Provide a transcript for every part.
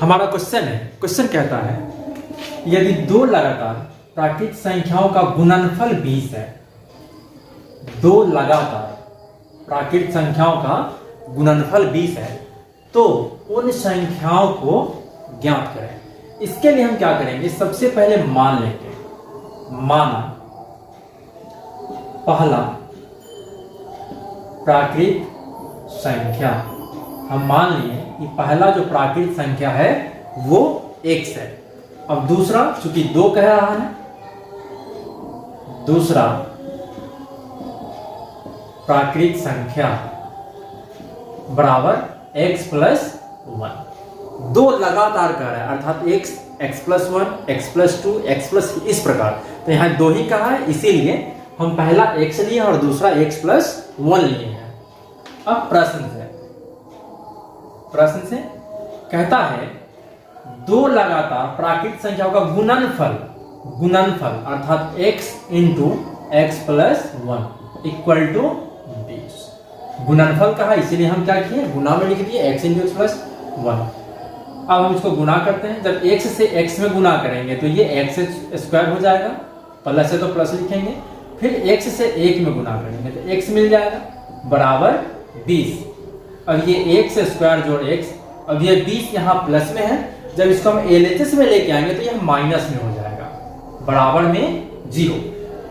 हमारा क्वेश्चन कहता है यदि दो लगातार प्राकृतिक संख्याओं का गुणनफल 20 है, दो लगातार प्राकृतिक संख्याओं का गुणनफल 20 है, तो उन संख्याओं को ज्ञात करें। इसके लिए हम क्या करेंगे, सबसे पहले मान लेंगे, माना पहला प्राकृतिक संख्या, हम मान लिए कि पहला जो प्राकृतिक संख्या है वो x है। अब दूसरा, चूंकि 2 कह रहा है, दूसरा प्राकृतिक संख्या बराबर x प्लस 1। 2 लगातार कह रहा है, अर्थात x plus 1, x plus 2, x plus इस प्रकार। तो यहाँ 2 ही कहा है, इसीलिए हम पहला x लिए और दूसरा x प्लस 1 लिए हैं। अब प्रश्न से कहता है दो लगातार प्राकृतिक संख्याओं का गुणनफल अर्थात x into x plus 1 equal to 20। गुणनफल कहा, इसीलिए हम क्या किए, गुना में लिख दिए x इंटू एक्स प्लस 1। अब हम इसको गुना करते हैं। जब x से x में गुना करेंगे तो ये x स्क्वायर हो जाएगा, प्लस है तो प्लस लिखेंगे, फिर x से 1 में गुना करेंगे तो x मिल जाएगा बराबर 20। अब ये x स्क्वायर जोड़ x, अब ये 20 यहाँ प्लस में है, जब इसको हम LHS में लेके आएंगे तो यह माइनस में हो जाएगा, बराबर में 0।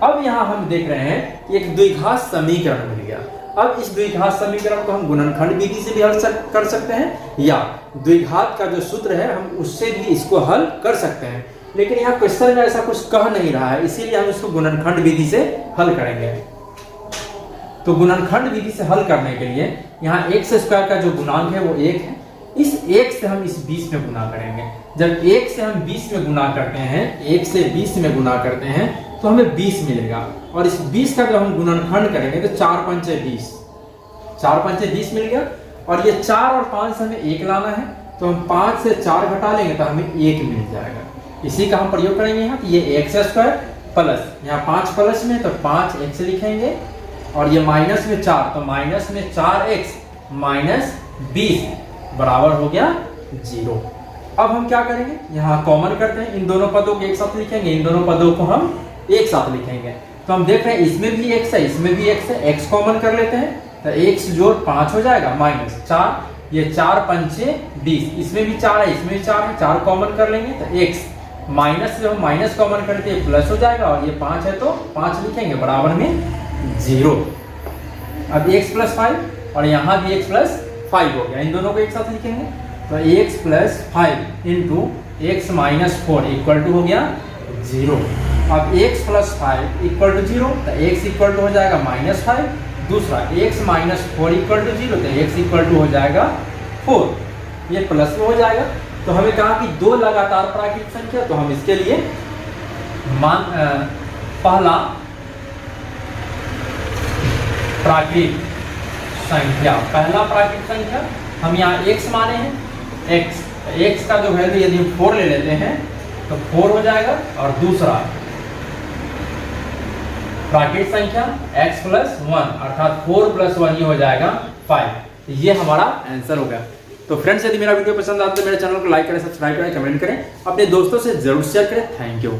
अब यहाँ हम देख रहे हैं कि एक द्विघात समीकरण मिल गया। अब इस द्विघात समीकरण को हम गुणनखंड विधि से भी हल कर सकते हैं, या द्विघात का जो सूत्र है हम उससे भी इसको हल कर सकते हैं, लेकिन यहाँ क्वेश्चन में ऐसा कुछ कह नहीं रहा है, इसीलिए हम इसको गुणनखंड विधि से हल करेंगे। तो गुणनखंड विधि से हल करने के लिए यहाँ x स्क्वायर का जो गुणांक है वो 1 है, इस 1 से हम इस 20 में गुना करेंगे। जब 1 से हम 20 में गुना करते हैं, 1 से 20 में गुना करते हैं तो हमें 20 मिलेगा, और इस 20 का जब हम गुणनखंड करेंगे तो 4 पंचे 20, 4 पंचे 20 मिल गया। और ये 4 और 5 से हमें 1 लाना है, तो हम 5 से 4 घटा लेंगे तो हमें 1 मिल जाएगा। इसी का हम प्रयोग करेंगे यहाँ, ये x स्क्वायर प्लस, यहाँ 5 प्लस में तो 5x लिखेंगे, और ये माइनस में 4 तो माइनस में 4x माइनस 20 बराबर हो गया 0। अब हम क्या करेंगे, यहाँ कॉमन करते हैं, इन दोनों पदों को एक साथ लिखेंगे, इन दोनों पदों को हम एक साथ लिखेंगे। तो हम देख रहे हैं इसमें भी x है, इसमें भी x है, x कॉमन कर लेते हैं तो x जोड़ 5 हो जाएगा माइनस 4, ये 4 पंचे 20, इसमें भी 4 है, इसमें भी 4 है, 4 कॉमन कर लेंगे तो x माइनस से हम माइनस कॉमन करते हैं प्लस हो जाएगा, और ये 5 है तो 5 लिखेंगे बराबर में 0। अब x प्लस 5 और यहाँ भी x प्लस 5 हो गया, इन दोनों को एक साथ लिखेंगे तो x plus 5 into x minus 4 equal to हो गया 0। अब x प्लस 5 इक्वल टू 0 तो x इक्वल टू हो जाएगा माइनस 5, दूसरा x माइनस 4 इक्वल टू 0 तो x इक्वल टू हो जाएगा 4, ये प्लस में हो जाएगा। तो हमें कहा कि दो लगातार प्राकृतिक संख्या, तो हम इसके लिए पहला प्राकृतिक संख्या, पहला प्राकृतिक संख्या हम यहाँ x माने हैं, x का जो वैल्यू यदि हम 4 ले लेते हैं तो 4 हो जाएगा, और दूसरा प्राकृतिक संख्या x प्लस 1 अर्थात 4 प्लस 1 ये हो जाएगा 5। ये हमारा आंसर हो गया। तो फ्रेंड्स, यदि मेरा वीडियो पसंद आता है तो मेरे चैनल को लाइक करें, सब्सक्राइब करें, कमेंट करें, अपने दोस्तों से जरूर शेयर करें। Thank you.